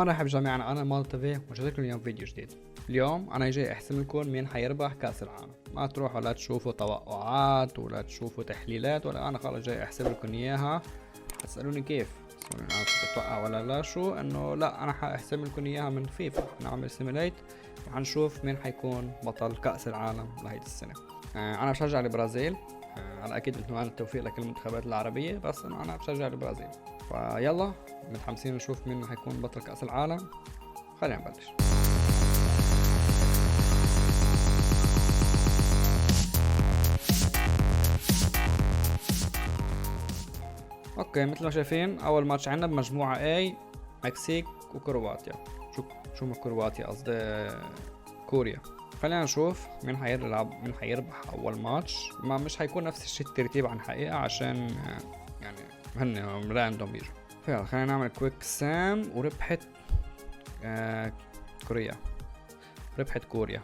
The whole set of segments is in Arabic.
مرحبا جميعا، انا مالتيفي وجاي لكم اليوم فيديو جديد. اليوم انا جاي احسم لكم مين حيربح كاس العالم. ما تروحوا لا تشوفوا توقعات ولا تشوفوا تحليلات، ولا انا خلص جاي احسب لكم اياها. تسالوني كيف؟ تسالوني انا كنت اتوقع ولا لا شو؟ انه لا، انا حاحسب لكم اياها من فيفا. نعمل سيميليت وحنشوف مين حيكون بطل كاس العالم لهيدي السنه. انا بشجع البرازيل. على اكيد بتمنى التوفيق لكل المنتخبات العربيه، بس انه انا بشجع البرازيل. فيلا متحمسين نشوف مين حيكون بطل كأس العالم. خلينا نبلش. اوكي، مثل ما شايفين اول ماتش عندنا بمجموعة A مكسيك وكرواتيا. شو كرواتيا قصدي كوريا. خلينا نشوف مين حيربح اول ماتش. ما مش حيكون نفس الشيء الترتيب عن حقيقة، عشان يعني هن راندوم بيجوا. فيلا خلينا نعمل كويك سام. وربحت كوريا. ربحت كوريا.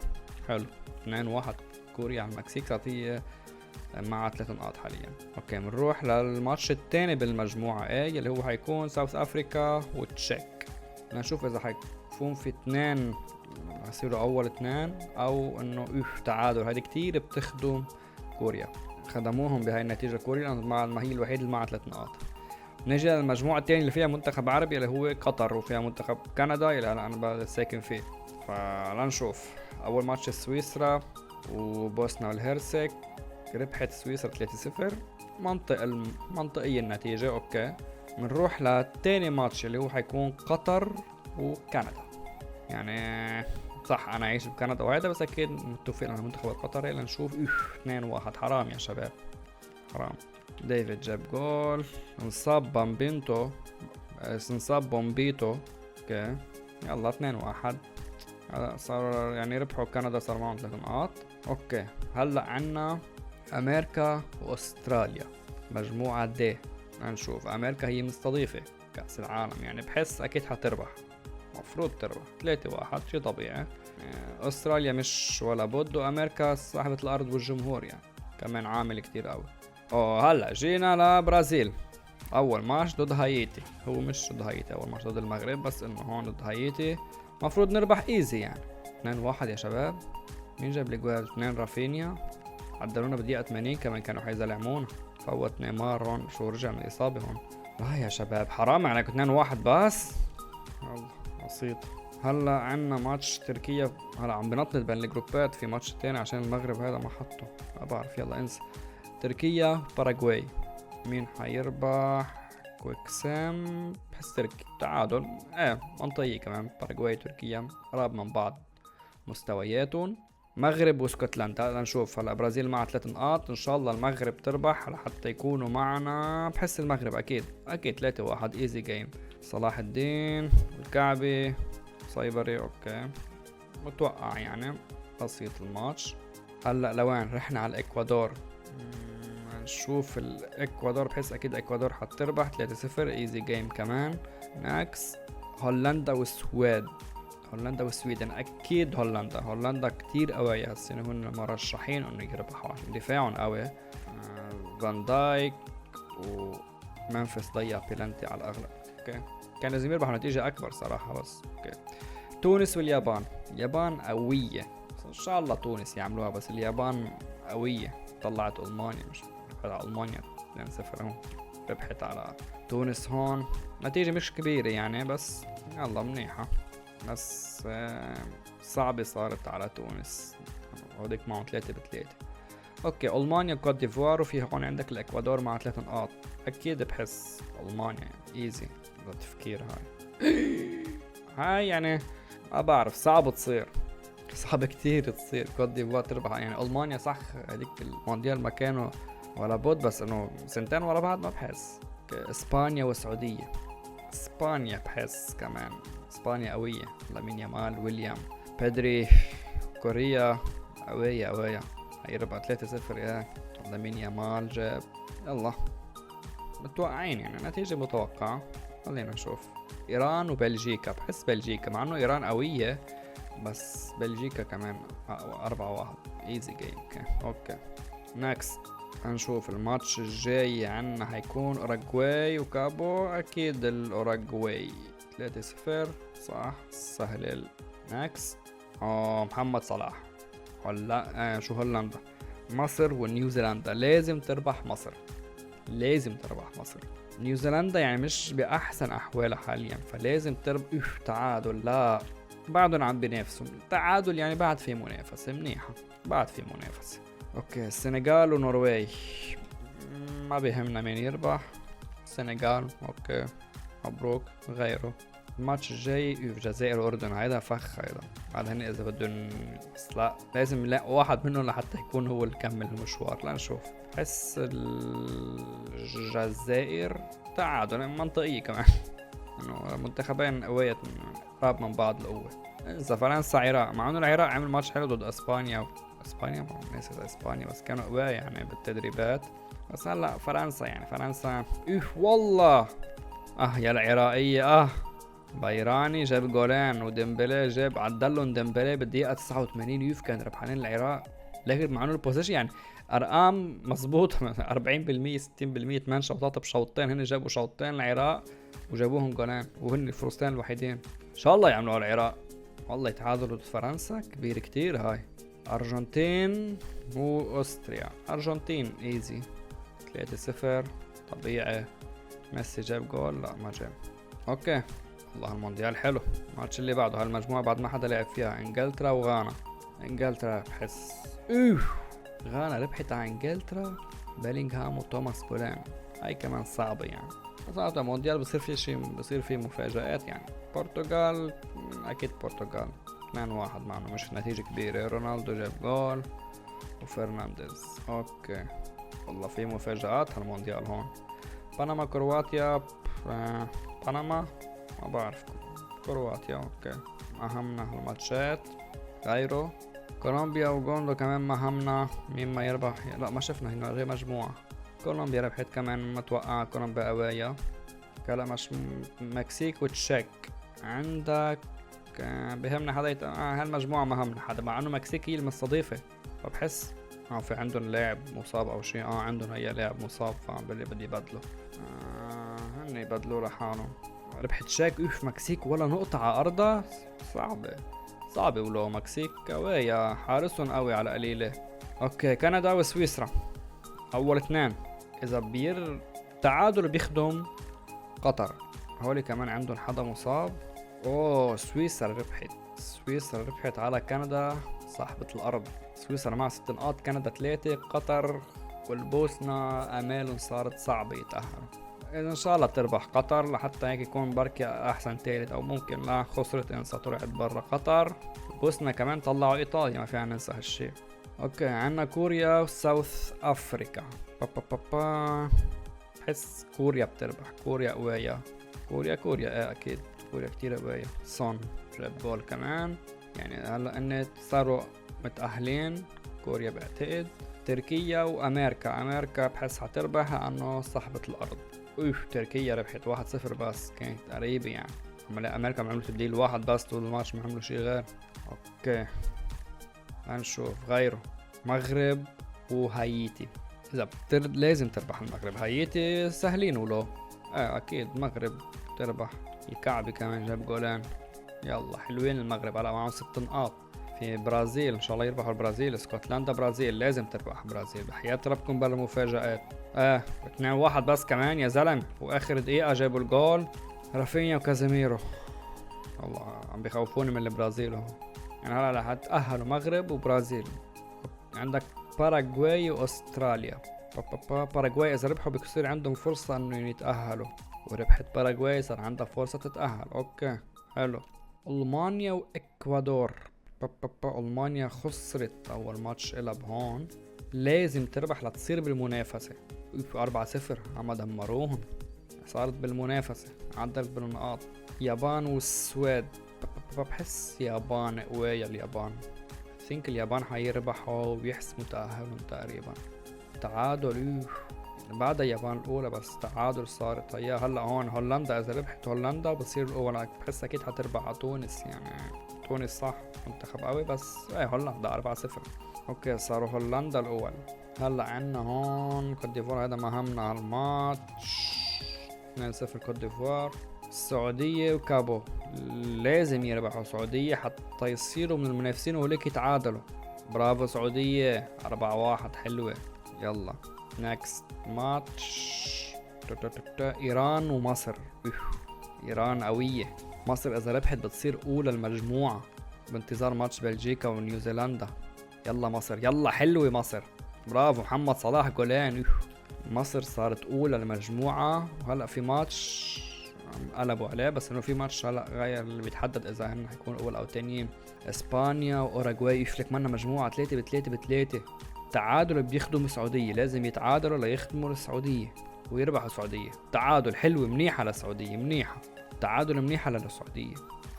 حلو، 2-1 كوريا على المكسيك. صارت هي مع 3 نقاط حاليا. اوكي، بنروح للماتش الثاني بالمجموعة A اللي هو حيكون ساوث افريكا وتشيك. نشوف اذا حيكون في 2 يصيروا اول 2 او انه تعادل. هذه كتير بتخدم كوريا، خدموهم بهاي النتيجة كوريا لأن ما هي الوحيد اللي معها 3 نقاط. نجي للمجموعة الثانية اللي فيها منتخب عربي اللي هو قطر، وفيها منتخب كندا اللي انا ساكن فيه. فلنشوف اول ماتش سويسرا وبوسنا والهرسك. ربحت سويسرا 3-0. منطقية النتيجة. اوكي، بنروح للتاني ماتش اللي هو حيكون قطر وكندا. يعني صح انا عايش بكندا وهذا، بس اكيد متفق على المنتخب القطري. لنشوف 2-1. حرام يا شباب، حرام. ديفيد جاب جول. انصاب بومبيتو. اوكي يلا 2-1. صار يعني ربحوا كندا، صار معهم 3 نقاط. اوكي، هلا عنا امريكا واستراليا مجموعة D. نشوف امريكا هي مستضيفة كأس العالم، يعني بحس اكيد حتربح، مفروض تربح 3-1 شي طبيعي. استراليا مش ولا بد، وامريكا صاحبة الارض والجمهور يعني كمان عامل كتير قوي. هلا جينا لبرازيل. اول ماتش ضد هايتي. هو مش ضد هايتي، اول ماتش ضد المغرب، بس انه هون ضد هايتي مفروض نربح ايزي يعني. 2-1 يا شباب. مين جاب لي جوال؟ 2 رافينيا. عدلونا بدقيقة 80 كمان، كانوا حيزلعمونا. فوت نيمار هون، شو رجع من الإصابة هون. لا يا شباب حرام عليك، 2-1 بس. يلا بسيط. هلا عنا ماتش تركيا. هلا عم بنطلت بين الجروبات في ماتش تاني عشان المغرب هذا ما حطه، ما بعرف. يلا انسى. تركيا باراغواي. مين حيربح؟ كويك سام. بحس تركي تعادل. منطقي كمان. باراغواي تركيا قراب من بعض مستوياتهم. مغرب واسكتلندا. هلا نشوف. هلا برازيل مع 3 نقاط. ان شاء الله المغرب تربح لحتى يكونوا معنا. بحس المغرب اكيد 3-1 ايزي جيم. صلاح الدين الكعبي صيبري. اوكي متوقع يعني بسيط الماتش. هلا لوين رحنا؟ على الاكوادور. نشوف الاكوادور. بحس اكيد الاكوادور حتربح 3-0 ايزي جيم كمان. ناكس هولندا والسويد. هولندا والسويدن. اكيد هولندا كتير قوية هالسنة، هن مرشحين انه يربحوا عشان دفاعهم قوي. فان دايك ومنفس ضيع بيلانتي على الاغلب. اوكي، كان لازم يربحوا نتيجة اكبر صراحة، بس اوكي. تونس واليابان. اليابان قوية، ان شاء الله تونس يعملوها، بس اليابان قوية. طلعت المانيا، مش على المانيا 2-0 اهو. ربحت على تونس هون. نتيجة مش كبيرة يعني، بس يلا منيحة. بس صعبة صارت على تونس. هوديك معهم 3-3. اوكي، المانيا وكوت ديفوار. وفي هون عندك الاكوادور مع 3 نقاط. اكيد بحس المانيا ايزي. التفكير هاي يعني ما بعرف، صعب تصير، صعب كتير تصير كوت ديفوار تربح. يعني المانيا صح هذيك المونديال ما كانوا ولا بود، بس انه سنتين ورا بعض ما بحس. اسبانيا والسعودية. اسبانيا بحس كمان. اسبانيا قوية. لامين يامال، ويليام، بيدري. كوريا قوية. هيربح 3-0 يا لامين يامال جاب. يلا متوقعين يعني نتيجة متوقعة. خلينا نشوف. ايران وبلجيكا. بحس بلجيكا مع انه ايران قوية، بس بلجيكا كمان 4-1 ايزي جيم. اوكي نكست. هنشوف الماتش الجاي عنا هيكون اوراغواي وكابو. اكيد الاوراغواي 3-0 صح. سهل. ناكس. محمد صلاح. ولا شو هولندا؟ مصر ونيوزيلندا. لازم تربح مصر. لازم تربح مصر. نيوزيلندا يعني مش بأحسن أحوالها حاليا، فلازم تربح. تعادل لا، بعدهم عم بينافسوا. تعادل يعني بعد في منافسة منيحة، بعد في منافسة. اوكي السنغال ونوروي. ما بيهمنا مين يربح. السنغال اوكي مبروك. غيره الماتش الجاي الجزائر والاردن. هيدا فخ هيدا هن اذا بدهم، بس لا لازم نلاقي واحد منهم لحتى يكون هو اللي كمل المشوار. لنشوف. بحس الجزائر تعادل منطقية كمان انه منتخبين قوية قراب من بعض القوة. انسى فرنسا عراق، مع انه العراق عمل ماتش حلو ضد اسبانيا. اسبانيا نسيت اسبانيا، بس كانوا قوية يعني بالتدريبات. بس هلا فرنسا يعني فرنسا والله. يا العراقية بايراني جاب جولين وديمبلي جاب، عدلهم ديمبلي بالدقيقة 89 يوف كان ربحانين العراق. لكن مع انه البوزيشن يعني ارقام مظبوطة 40% 60%. 8 شوطات بشوطين، هن جابوا شوطين العراق وجابوهم جولين، وهن الفرصتين الوحيدين. ان شاء الله يعملوا على العراق. والله يتعادلوا ضد فرنسا كبير كتير. هاي ارجنتين واستريا. ارجنتين ايزي 3-0 طبيعي. ميسي جاب جول؟ لا ما جاب. اوكي والله المونديال حلو. الماتش اللي بعده هالمجموعة بعد ما حدا لعب فيها انجلترا وغانا. انجلترا بحس غانا ربحت على انجلترا. بيلينغهام وتوماس بولان. هاي كمان صعبة يعني. بس هذا مونديال بصير في شيء، بصير في مفاجآت يعني. برتغال اكيد برتغال 2-1 معنا مش نتيجة كبيرة. رونالدو جاب جول وفرنانديز. اوكي والله في مفاجآت هالمونديال هون. بنما كرواتيا. بنما ما بعرف. كرواتيا اوكي. اهمنا هالماتشات. غيره كولومبيا وغوندو كمان ما همنا. مين ما يربح؟ لا ما شفنا هنا غير مجموعة. كولومبيا ربحت كمان متوقعة. كولومبيا قوية. كلا مش مكسيك وتشيك. عندك بهمنا حدا هالمجموعة ما همنا حدا، مع انه مكسيك هي المستضيفة. فبحس في عندهم لاعب مصاب او شيء. عندهم هي لاعب مصاب فباللي بدي يبدله. هن يبدلوا لحالهم. ربحت تشيك. مكسيك ولا نقطة على ارضها. صعبة ولو مكسيك قوية، حارسهم قوي على قليلة. اوكي كندا وسويسرا اول 2. اذا تعادل بيخدم قطر. هولي كمان عندهم حدا مصاب. سويسرا ربحت على كندا صاحبة الارض. سويسرا مع 6 نقاط، كندا 3. قطر والبوسنة امالهم صارت صعبة يتأهلوا. إذا إن شاء الله تربح قطر لحتى هيك يكون بركي أحسن ثالث، أو ممكن لا خسرت إنسا طلعت برا قطر. بوسنا كمان طلعوا إيطاليا، ما فينا ننسى هالشي. أوكي عنا كوريا وساوث أفريكا. بحس كوريا بتربح. كوريا قوية. كوريا أكيد. كوريا كتير قوية. صون جاب جول كمان. يعني هلا إن صاروا متأهلين. كوريا بعتقد. تركيا وأمريكا بحس حتربح لأنه صاحبة الأرض. تركيا ربحت 1-0 بس كانت قريبة يعني. أما أمريكا ما عملوا تبديل واحد بس طول الماتش، ما عملوا شي غير. اوكي هنشوف غيره. مغرب وهايتي. إذا لازم تربح المغرب. هايتي سهلين ولو أكيد مغرب تربح. الكعبي كمان جاب جولين. يلا حلوين المغرب على معهم 6 نقاط. في برازيل ان شاء الله يربحوا البرازيل. اسكتلندا برازيل لازم تربح برازيل. بحياة ربكم بلا مفاجآت. 2-1 بس كمان يا زلمة. واخر دقيقة جابوا الجول رافينيا وكازيميرو. والله عم بيخوفوني من البرازيل هون. يعني هلا رح تأهلوا مغرب وبرازيل. عندك باراغواي واستراليا. باراغواي اذا ربحوا بيصير عندهم فرصة انه يتأهلوا، وربحت باراغواي صار عندها فرصة تتأهل. اوكي حلو. ألمانيا واكوادور. ألمانيا خسرت أول ماتش إلها بهون. لازم تربح لتصير بالمنافسة. 4-0 عم دمروهم. صارت بالمنافسة، عدلت بالنقاط. يابان والسويد. بحس يابان قوية. اليابان اليابان حيربحوا ويحسموا تأهلهم تقريبا. تعادل بعد اليابان الأولى بس تعادل صارت. هي هلا هون هولندا إذا ربحت هولندا بصير الأولى. بحس أكيد حتربح على تونس يعني. تونس صح منتخب قوي بس هولندا 4-0. اوكي صاروا هولندا الاول. هلا عنا هون كوت ديفوار. هذا ما همنا هالماتش. 2-0 كوت ديفوار. السعودية وكابو لازم يربحوا السعودية حتى يصيروا من المنافسين وهيك يتعادلوا. برافو سعودية، 4-1 حلوة. يلا نكست ماتش. ايران ومصر. ايران قوية. مصر اذا ربحت بتصير اولى المجموعة بانتظار ماتش بلجيكا ونيوزيلندا. يلا مصر، يلا حلوة مصر. برافو محمد صلاح جولين. مصر صارت اولى المجموعة، وهلا في ماتش قلبوا عليه، بس انه في ماتش هلا غير اللي بيتحدد اذا هن حيكون اول او تانيين. اسبانيا واوراغواي. يفلك منا مجموعة 3-3. تعادل بيخدموا السعودية، لازم يتعادلوا ليخدموا السعودية ويربحوا السعودية. تعادل حلوة منيحة للسعودية، منيحة. تعادل منيحة للسعودية،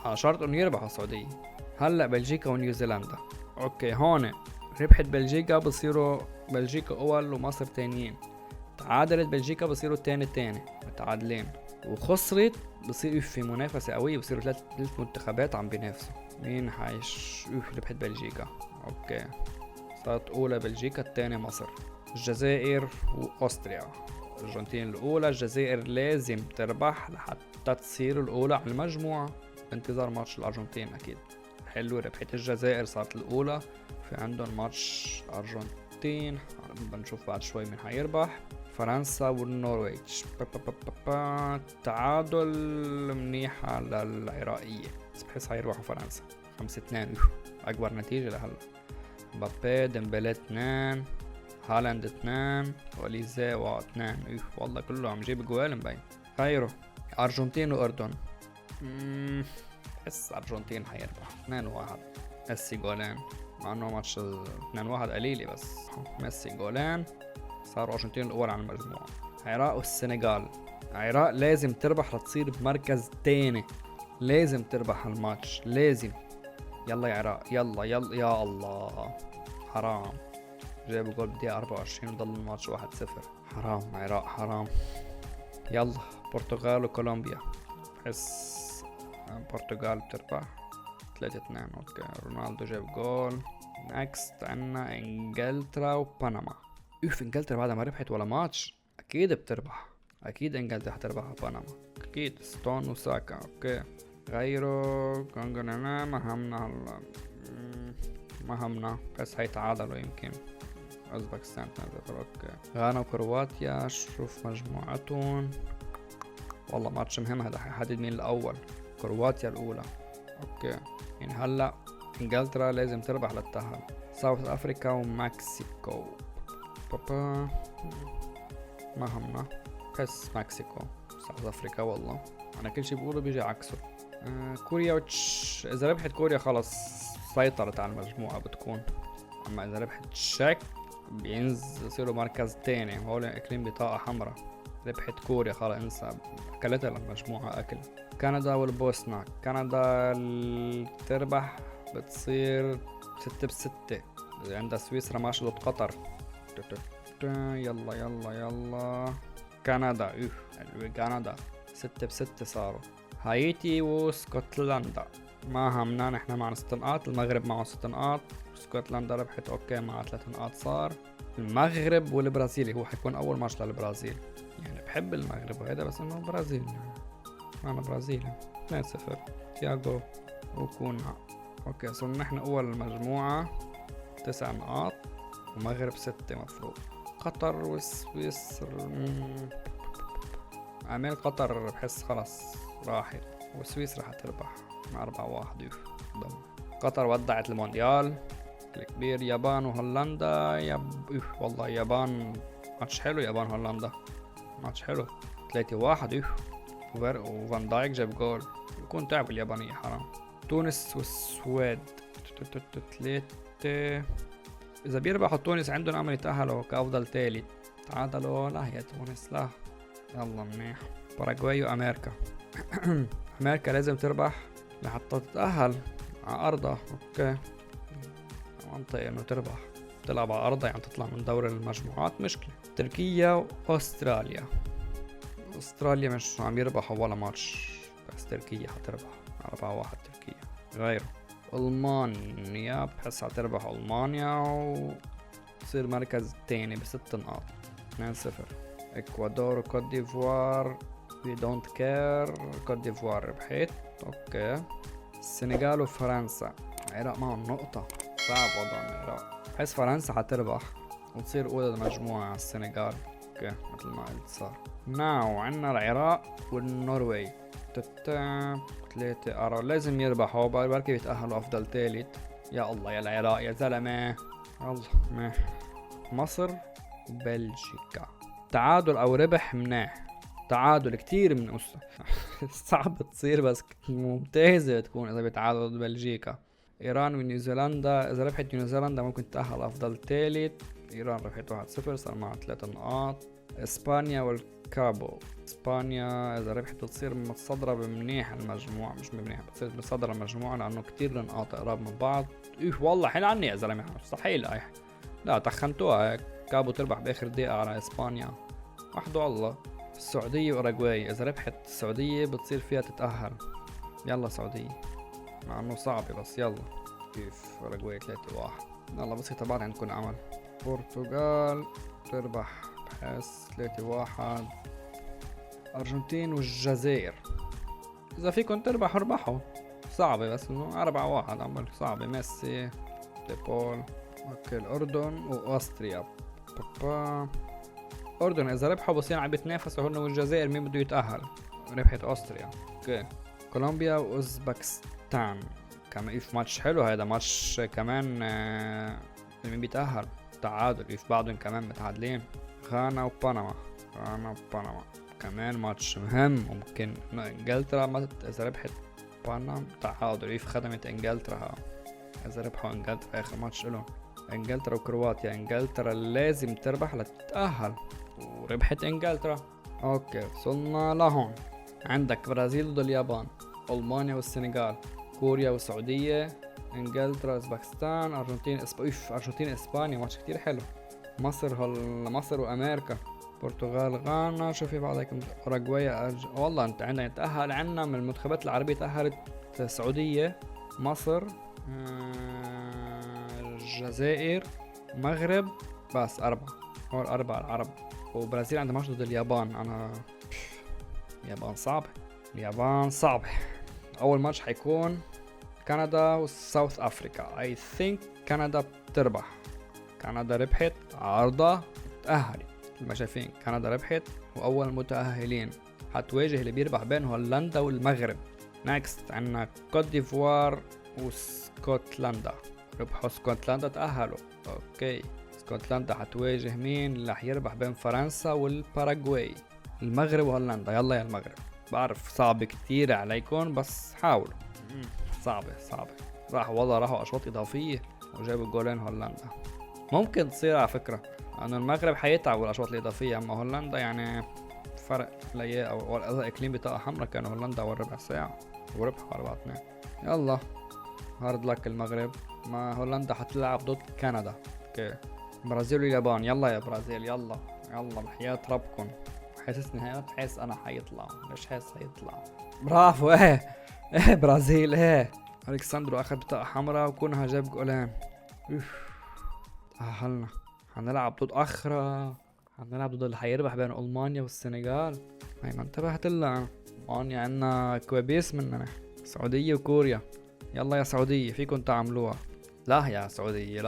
على شرط انه يربحوا السعودية. هلا بلجيكا ونيوزيلندا. اوكي هون ربحت بلجيكا بصيروا بلجيكا اول ومصر تانيين. تعادلت بلجيكا بصيروا التاني متعادلين. وخسرت بصير في منافسة قوية، بصيروا ثلاث منتخبات عم بينافسوا. مين حيش ربحت بلجيكا. اوكي صارت اولى بلجيكا، التاني مصر. الجزائر واستريا. الارجنتين الاولى، الجزائر لازم تربح لحتى تصير الاولى على المجموعة بانتظار ماتش الارجنتين اكيد. حلو ربحت الجزائر صارت الاولى. في عندهم ماتش الارجنتين، بنشوف بعد شوي مين حيربح. فرنسا والنرويج. تعادل منيحة للعراقية، بس بحس حيربحوا فرنسا 5-2. اكبر نتيجة لهلا. مبابي ديمبلي 2، هالاند 2، اوليزي 2. والله كله عم جيب جوال مبين. خيره ارجنتين واردن. بحس ارجنتين حيربح 2-1. ميسي جولين، مع انه ماتش 2-1 قليلي، بس ميسي جولين. صاروا ارجنتين الاول على المجموعة. العراق والسنغال. العراق لازم تربح لتصير بمركز تاني، لازم تربح الماتش لازم. يلا يا عراق، يلا يلا يا الله. حرام جابوا جول بدقيقة 24 وضل الماتش 1-0. حرام عراق حرام. يلا برتغال وكولومبيا. بحس البرتغال بتربح 3-2. اوكي رونالدو جاب جول. نكست عنا انجلترا وبنما. انجلترا بعد ما ربحت ولا ماتش اكيد بتربح، اكيد انجلترا حتربح بنما اكيد. ستون وساكا. اوكي غيره كونغونا ما همنا هلا، ما همنا، بس هيتعادلوا يمكن. اوزبكستان 2-0. اوكي غانا وكرواتيا. شوف مجموعتهم، والله ماتش مهم هذا حيحدد مين الاول. كرواتيا الاولى. اوكي يعني هلا انجلترا لازم تربح للتأهل. ساوث افريكا ومكسيكو. ما همنا، بس مكسيكو. ساوث افريكا والله انا كل شي بقوله بيجي عكسه. كوريا اذا ربحت كوريا خلص سيطرت على المجموعة بتكون. اما اذا ربحت تشيك يصيروا مركز تاني، هول اكلين بطاقة حمراء. ربحت كوريا خلاص انسى، اكلتها المجموعة اكل. كندا والبوسنة. كندا تربح بتصير 6-6. عندها سويسرا ماشي ضد قطر. يلا يلا يلا كندا. كندا 6-6 صاروا. هايتي واسكتلندا. ما همنا، نحن معنا 6 نقاط. المغرب معه 6 نقاط. اسكتلندا ربحت اوكي مع 3 نقاط. صار المغرب والبرازيل، هو حيكون اول ماتش للبرازيل. يعني بحب المغرب وهذا، بس انه برازيل معنا برازيل. 2-0 تياغو وكونا. اوكي صرنا نحن اول المجموعة 9 نقاط، ومغرب 6 مفروض. قطر وسويسرا. عمال قطر بحس خلص راحت، وسويسرا حتربح مع 4-1. قطر ودعت المونديال الكبير. يابان وهولندا. والله يابان ماتش حلو. يابان هولندا ماتش حلو 3-1. وفان دايك جاب جول. يكون تعب اليابانية حرام. تونس والسويد 3. إذا بيربحوا تونس عندهم أمل يتأهلوا كأفضل ثالث. تعادلوا لا هي تونس لا. يلا منيح. باراغواي وأمريكا. أمريكا لازم تربح لحتى تتأهل على أرضها. أوكي منطقي إنه تربح، تلعب على أرضها يعني تطلع من دور المجموعات مشكلة. تركيا وأستراليا. أستراليا مش عم يربحوا ولا ماتش، بس تركيا حتربح 4-1 تركيا. غيره ألمانيا بحس حتربح ألمانيا وتصير مركز تاني ب6 نقاط 2-0. إكوادور وكوت ديفوار. we don't care. كوت ديفوار ربحت. اوكي. السنغال وفرنسا. العراق معهم نقطة. صعب وضع العراق. بحس فرنسا حتربح وتصير أولى المجموعة على السنغال. اوكي مثل ما قلت صار. ناو عنا العراق والنرويج. 3 لازم يربحوا بركي يتأهلوا أفضل ثالث. يا الله يا العراق يا زلمة. الله مصر وبلجيكا تعادل أو ربح مناح. تعادل كتير من صعب تصير بس ممتازة تكون إذا بتعادل ضد بلجيكا. إيران ونيوزيلندا إذا ربحت نيوزيلندا ممكن تتأهل أفضل ثالث. إيران ربحت 1-0 صار معها 3 نقاط. إسبانيا والكابو. إسبانيا إذا ربحت بتصير متصدرة بمنيح المجموعة مش بمنيح بتصير متصدرة المجموعة لأنه كتير نقاط قراب من بعض. والله حين عني يا زلمة مستحيل لا تخنتوها هيك. كابو تربح بآخر دقيقة على إسبانيا. وحده الله. السعودية وأوروغواي إذا ربحت السعودية بتصير فيها تتأهل. يلا سعودية مع انه صعبة بس يلا. كيف أوروغواي 3-1. يلا بس تبعت عندكم عمل. برتغال تربح بحس 3-1. أرجنتين والجزائر إذا فيكم تربحوا اربحوا. صعبة بس انه 4-1 عمل صعبة. ميسي ديبول. اوكي الأردن وأستريا. الأردن إذا ربحوا بصير عم بيتنافسوا هن والجزائر مين بده يتأهل. ربحت أستريا. اوكي كولومبيا وأوزبكستان كمان في ماتش حلو. هذا ماتش كمان مين بيتأهل. تعادل في بعضهم كمان متعادلين. غانا وبنما كمان ماتش مهم. ممكن انجلترا إذا ربحت بنما تعادل في خدمة انجلترا. إذا ربحوا انجلترا آخر ماتش لهم. انجلترا وكرواتيا. انجلترا لازم تربح لتتأهل وربحت انجلترا. اوكي وصلنا لهون. عندك برازيل ضد اليابان. ألمانيا والسنغال. كوريا والسعودية. انجلترا اوزبكستان. ارجنتين اسبانيا ماتش كتير حلو. مصر وامريكا. برتغال غانا. شو في بعد هيك. اوروغواي والله انت عندنا يتأهل عنا من المنتخبات العربية. تأهلت السعودية مصر الجزائر مغرب بس 4 هول 4 العرب. وبرازيل عندها ماتش ضد اليابان. اليابان صعبة. أول ماتش حيكون كندا وساوث أفريقيا. I think كندا بتربح. كندا ربحت عارضة تأهلت. ما شايفين كندا ربحت وأول متأهلين حتواجه اللي بيربح بين هولندا والمغرب. نيكست عنا كوت ديفوار وسكوتلندا. ربحوا اسكتلندا تأهلوا. اوكي اسكتلندا حتواجه مين اللي رح يربح بين فرنسا والباراغواي. المغرب وهولندا. يلا يا المغرب. بعرف صعب كتير عليكم بس حاولوا. صعبة راحوا اشواط اضافية وجابوا جولين هولندا. ممكن تصير على فكرة لانه المغرب حيتعب بالاشواط الاضافية اما هولندا يعني فرق ليه او اقليم بطاقة حمراء كانوا هولندا اول ربع ساعة وربحوا 4-2. يلا هارد لك المغرب. ما هولندا حتلعب ضد كندا. اوكي برازيل واليابان. يلا يا برازيل يلا بحياة ربكم. حاسس نهايات حاسس انا حيطلع. ليش حاسس حيطلع. برافو برازيل الكساندرو اخذ بطاقة حمراء وكونها جاب جولين. تأهلنا. حنلعب ضد حنلعب ضد اللي حيربح بين ألمانيا والسنغال. هاي ما انتبهت لها. ألمانيا عنا كوابيس مننا. السعودية وكوريا. يلا يا سعودية فيكن تعملوها. لا يا سعودية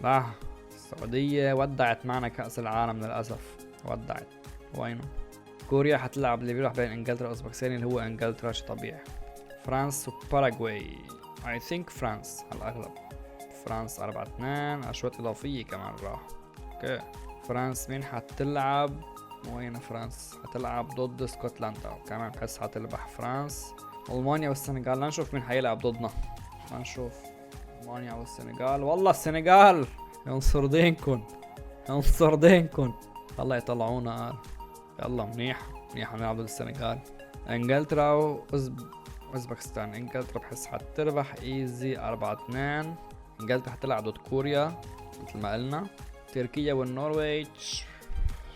لا السعودية ودعت معنا كأس العالم للأسف. ودعت. وينه. كوريا حتلعب اللي بيروح بين انجلترا واوزبكستان اللي هو انجلترا شي طبيعي. فرانس وباراغواي. I think فرانس على الأغلب. فرانس 4-2 أشواط إضافية كمان راح. اوكي فرانس مين حتلعب. وين فرانس حتلعب ضد اسكتلندا كمان بحس حتربح فرانس. ألمانيا والسنغال. لنشوف مين حيلعب ضدنا. لنشوف ألمانيا والسنغال. والله السنغال ينصر دينكن الله يطلعونا. يلا منيح نلعب ضد السنغال. انجلترا واوزبكستان. انجلترا بحس حتربح ايزي 4-2. انجلترا حتلعب ضد كوريا مثل ما قلنا. تركيا والنرويج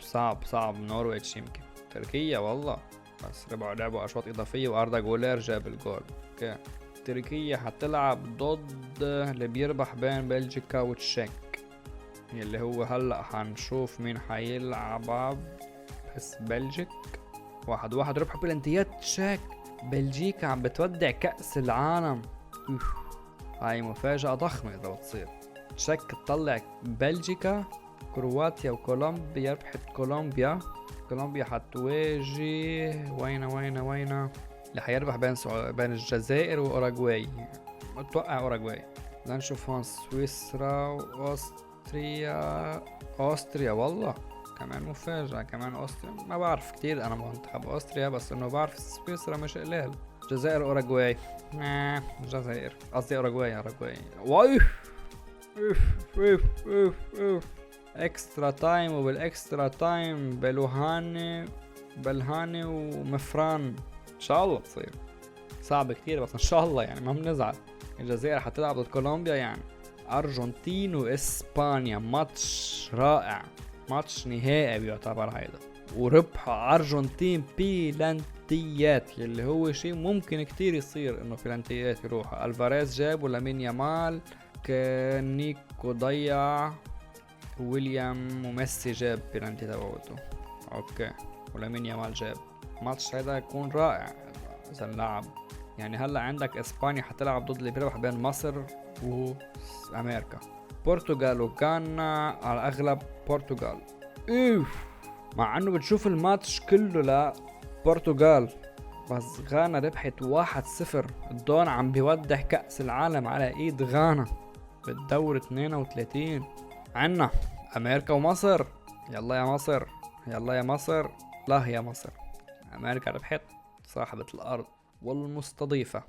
صعب النرويج يمكن. تركيا والله بس لعبوا اشواط اضافيه واردا جولير جاب الجول. اوكي تركيا حتلعب ضد اللي بيربح بين بلجيكا وتشيك اللي هو هلا حنشوف مين حيلعب. بس بلجيك 1-1 ربحوا بلنتيات تشيك. بلجيكا عم بتودع كأس العالم. هاي مفاجأة ضخمة إذا بتصير. تشيك تطلع بلجيكا. كرواتيا وكولومبيا ربحت كولومبيا. كولومبيا حتواجه وين اللي حيربح بين الجزائر وأوراغواي. متوقع أوراغواي. لنشوف هون سويسرا وأوستريا. أوستريا والله كمان مفاجأة. كمان أوستريا ما بعرف كتير أنا منتخب أوستريا، بس إنه بعرف سويسرا مش قليل. الجزائر أوراغواي. الجزائر قصدي أوراغواي. واي اكسترا تايم. وبالاكسترا تايم بلهاني ومفران. ان شاء الله تصير. صعب كتير بس ان شاء الله يعني ما بنزعل. الجزائر حتلعب ضد كولومبيا يعني. ارجنتين واسبانيا ماتش رائع. ماتش نهائي بيعتبر هيدا. وربحوا ارجنتين بلانتيات اللي هو شيء ممكن كتير يصير انه بلانتيات يروحوا. الفاريز جاب ولامين يامال. نيكو ضيع. ويليام وميسي جاب بلانتي تبعوته. اوكي ولامين يامال جاب. ماتش هيدا يكون رائع اذا نلعب. يعني هلا عندك اسبانيا حتلعب ضد اللي بيربح بين مصر وامريكا. برتغال وغانا على الاغلب برتغال. مع انه بتشوف الماتش كله لا برتغال، بس غانا ربحت 1-0. الدون عم بيودع كأس العالم على ايد غانا بالدور 32. عنا امريكا ومصر. يلا يا مصر. يلا يا مصر. لا يا مصر. امريكا ربحت صاحبة الارض والمستضيفة.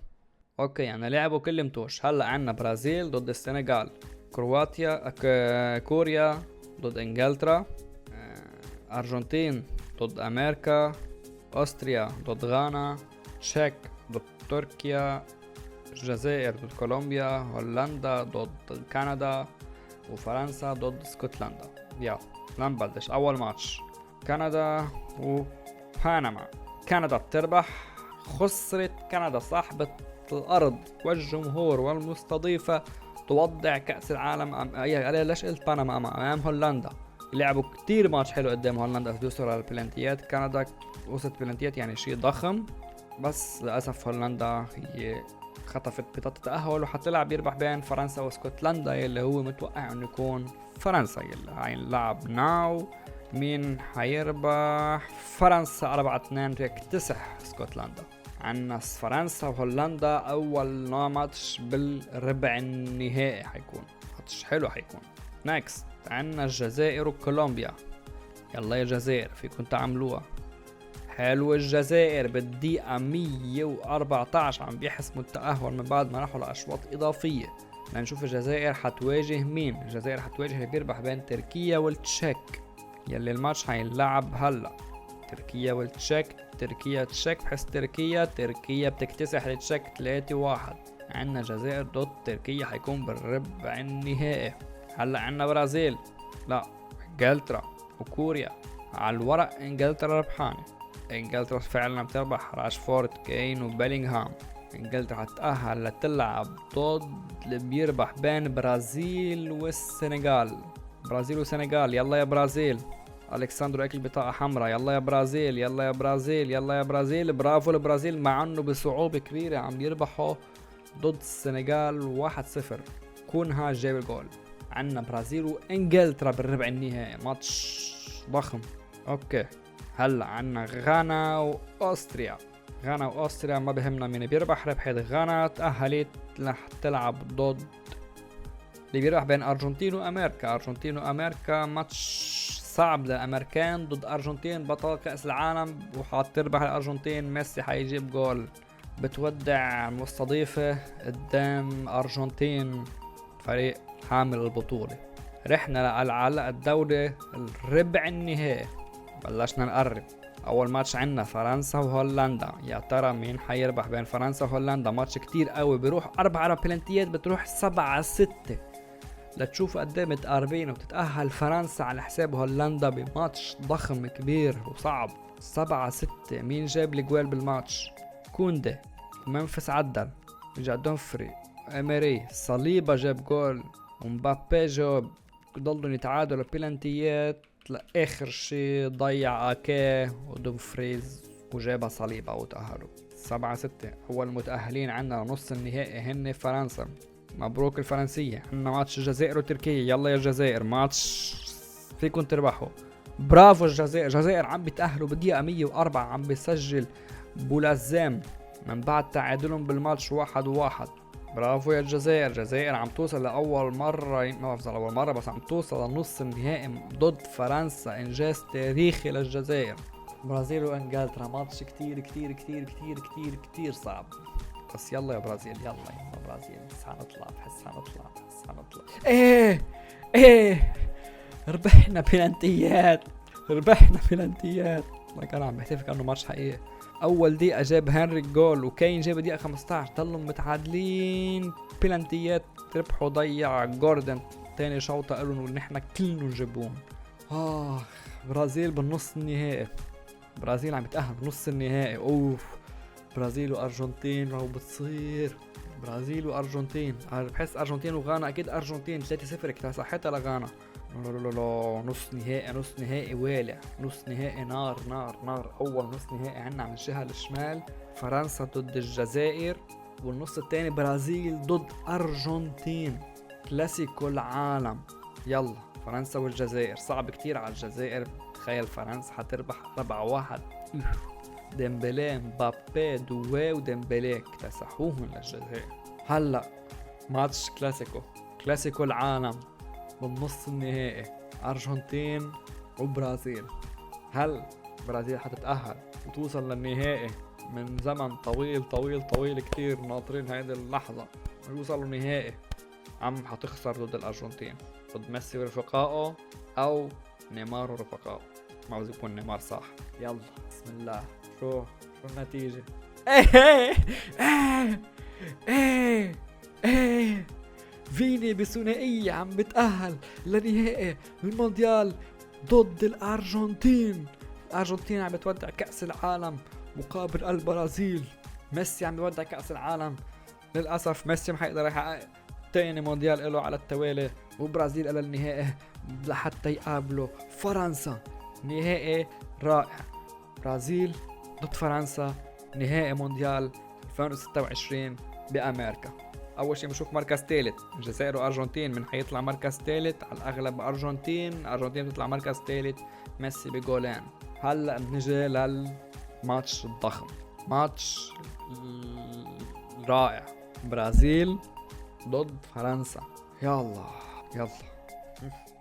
اوكي يعني لعبوا كل متوش. هلا عنا برازيل ضد السنغال. كوريا ضد انجلترا. ارجنتين ضد امريكا. أستريا ضد غانا. تشيك ضد تركيا. الجزائر ضد كولومبيا. هولندا ضد كندا. وفرنسا ضد اسكتلندا. يلا نبلش أول ماتش. كندا وبنما. كندا بتربح. خسرت كندا صاحبة الأرض والجمهور والمستضيفة توضع كأس العالم. ليش قلت بنما؟ أمام هولندا. لعبوا كتير ماتش حلو قدام هولندا بيوصلوا على البلنتيات. كندا وصلت بلنتيات يعني شيء ضخم، بس للأسف هولندا هي خطفت بطاقة التأهل وحتلعب يربح بين فرنسا واسكتلندا اللي هو متوقع انه يكون فرنسا. يلا هاي نلعب ناو. مين حيربح؟ فرنسا 4-2 تكتسح اسكتلندا. عنا فرنسا وهولندا اول ماتش بالربع النهائي حيكون ماتش حلو حيكون. نيكست عنا الجزائر وكولومبيا. يلا يا جزائر فيكم تعملوها. حلو الجزائر بالدقيقة 114 عم بيحسموا التأهل من بعد ما راحوا لأشواط إضافية. لنشوف الجزائر حتواجه مين. الجزائر حتواجه اللي بيربح بين تركيا والتشيك يلي الماتش حينلعب هلا. تركيا والتشيك. تركيا تشيك بحس تركيا بتكتسح التشيك 3-1. عنا الجزائر ضد تركيا حيكون بالربع النهائي. هلا عنا برازيل لا انجلترا وكوريا. على الورق انجلترا ربحانة. انجلترا فعلا بتربح راشفورد كين وبيلينغهام. انجلترا حتتأهل لتلعب ضد اللي بيربح بين برازيل والسنغال. برازيل وسنغال. يلا يا برازيل. الكساندرو اكل بطاقة حمراء. يلا يا برازيل. يلا يا برازيل. يلا يا برازيل. برافو البرازيل مع انه بصعوبة كبيرة عم يربحوا ضد السنغال 1-0. كونها جايب الجول. عنا برازيل وانجلترا بالربع النهائي ماتش ضخم. اوكي هلا عنا غانا واستريا. غانا واستريا ما بهمنا مين بيربح. ربحت غانا تأهلت رح تلعب ضد اللي بيربح بين ارجنتين وامريكا. ارجنتين وامريكا ماتش صعب للامريكان ضد ارجنتين بطل كأس العالم وحتربح الارجنتين. ميسي حيجيب جول. بتودع المستضيفة قدام ارجنتين فريق حامل البطولة. رحنا على الدوري الربع النهائي. بلشنا نقرب. اول ماتش عنا فرنسا وهولندا. يا ترى مين حيربح بين فرنسا وهولندا؟ ماتش كتير قوي بيروح 4 بلنتيات بتروح 7-6 لتشوفوا قد ايه متقاربين. وبتتأهل فرنسا على حساب هولندا بماتش ضخم كبير وصعب. 7-6. مين جاب الجوال بالماتش؟ كوندي. منفس عدل. جا دومفري. اميري. صليبا جاب جول. ومبابي جاب. ضلوا يتعادلوا بلنتيات لآخر شي ضيع اكي ودومفريز وجابها صليب أو تأهلوا. 7-6. أول متأهلين عنا لنص النهائي هن فرنسا. مبروك الفرنسية. عنا ماتش الجزائر وتركيا. يلا يا الجزائر، ماتش فيكن تربحوا. برافو الجزائر. الجزائر عم بيتأهلوا بدقيقة 104. عم بيسجل بولازام من بعد تعادلهم بالماتش 1-1. برافو يا الجزائر. الجزائر عم توصل لأول مرة، ما بعرف أول مرة بس عم توصل لنص النهائي ضد فرنسا. إنجاز تاريخي للجزائر. برازيل وإنجلترا ماتش كتير كتير كتير كتير كتير كتير صعب. بس يلا يا برازيل، يلا يلا برازيل، بس حنطلع، بحس حنطلع، بحس حنطلع. ايه ربحنا بلنتيات، ربحنا بلنتيات. والله كان عم بحتفل كأنه ماتش حقيقي. اول دقيقة جاب هنري جول وكاين جاب دقيقة 15. ضلوا متعادلين بلنتيات. ربحوا ضيع جوردن تاني شوطة قالوا ونحن كلنا نجيبون. برازيل بالنص النهائي. برازيل عم يتأهل بنص النهائي. اوف، برازيل وارجنتين راهو بتصير. برازيل وارجنتين، بحس ارجنتين وغانا. اكيد ارجنتين 3-0 اكتسحتها لغانا. لا نص نهائي، نص نهائي والع، نص نهائي نار نار نار. اول نص نهائي عنا من الجهة الشمال فرنسا ضد الجزائر، والنص الثاني برازيل ضد ارجنتين. كلاسيكو العالم. يلا فرنسا والجزائر. صعب كتير على الجزائر. تخيل فرنسا حتربح 4-1. ديمبلي، مبابي، دوي وديمبلي اكتسحوهم للجزائر. هلا ماتش كلاسيكو العالم بالنص النهائي، ارجنتين وبرازيل. هل برازيل حتتأهل وتوصل للنهائي من زمن طويل طويل طويل كتير ناطرين هيدي اللحظة ويوصلوا نهائي، عم حتخسر ضد الارجنتين، ضد ميسي ورفقائه او نيمار ورفقائه؟ ما عاوز يكون نيمار صح. يلا بسم الله. شو النتيجة؟ ايه فيني بثنائية عم بتأهل لنهائي المونديال ضد الأرجنتين. الأرجنتين عم بتودع كأس العالم مقابل البرازيل. ميسي عم بيودع كأس العالم. للأسف ميسي ما حيقدر يحقق تاني مونديال له على التوالي، وبرازيل إلى النهائي لحتى يقابلوا فرنسا. نهائي رائع. برازيل ضد فرنسا، نهائي مونديال 2026 بأمريكا. أول شيء بنشوف مركز ثالث الجزائر وأرجنتين. من حيطلع مركز ثالث على الأغلب أرجنتين بتطلع مركز ثالث، ميسي بجولين. هلا بنجي للماتش الضخم، ماتش رائع. برازيل ضد فرنسا. يلا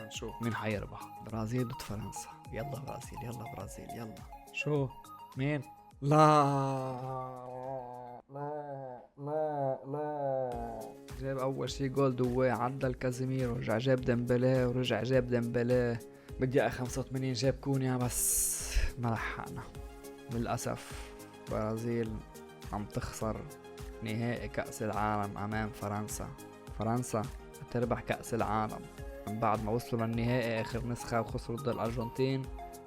نشوف مين حيربح. برازيل ضد فرنسا. يلا برازيل، يلا برازيل، يلا. شو مين؟ لا جاب اول شي جول دوي، عدل كازيميرو، رجع جاب ديمبلي ورجع جاب ديمبلي بالدقيقة 85. جاب كونيا بس ما لحقنا للأسف. برازيل عم تخسر نهائي كأس العالم أمام فرنسا. فرنسا تربح كأس العالم من بعد ما وصلوا للنهائي آخر نسخة وخسروا ضد الأرجنتين،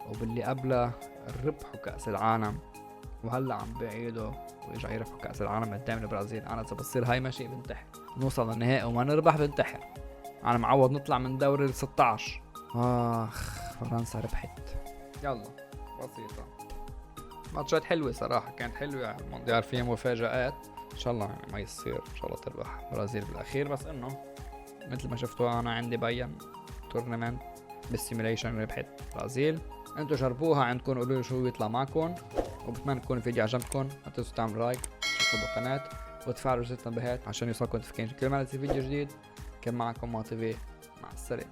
وباللي قبله ربحوا كأس العالم، وهلا عم بعيدوا ويرجعوا يربحوا كأس العالم قدام البرازيل. أنا إذا بصير هاي ماشي بنتحر، نوصل للنهائي وما نربح بنتحر. أنا معود نطلع من دوري ال 16. فرنسا ربحت. يلا بسيطة. ماتشات حلوة صراحة، كانت حلوة. يعني المونديال فيها مفاجآت. إن شاء الله يعني ما يصير، إن شاء الله تربح برازيل بالأخير. بس إنه مثل ما شفتوا أنا عندي بين تورنمنت بالسيميليشن ربحت برازيل. انتوا جربوها عندكم، قولوا لي شو بيطلع معكم، وبتمنى يكون الفيديو عجبكم. لا تنسوا تعملوا لايك، تشتركوا بالقناة وتفعلوا جرس التنبيهات عشان يوصلكم نوتيفيكيشن كل ما نزل فيديو جديد. كان معكم ما تي في، مع السلامة.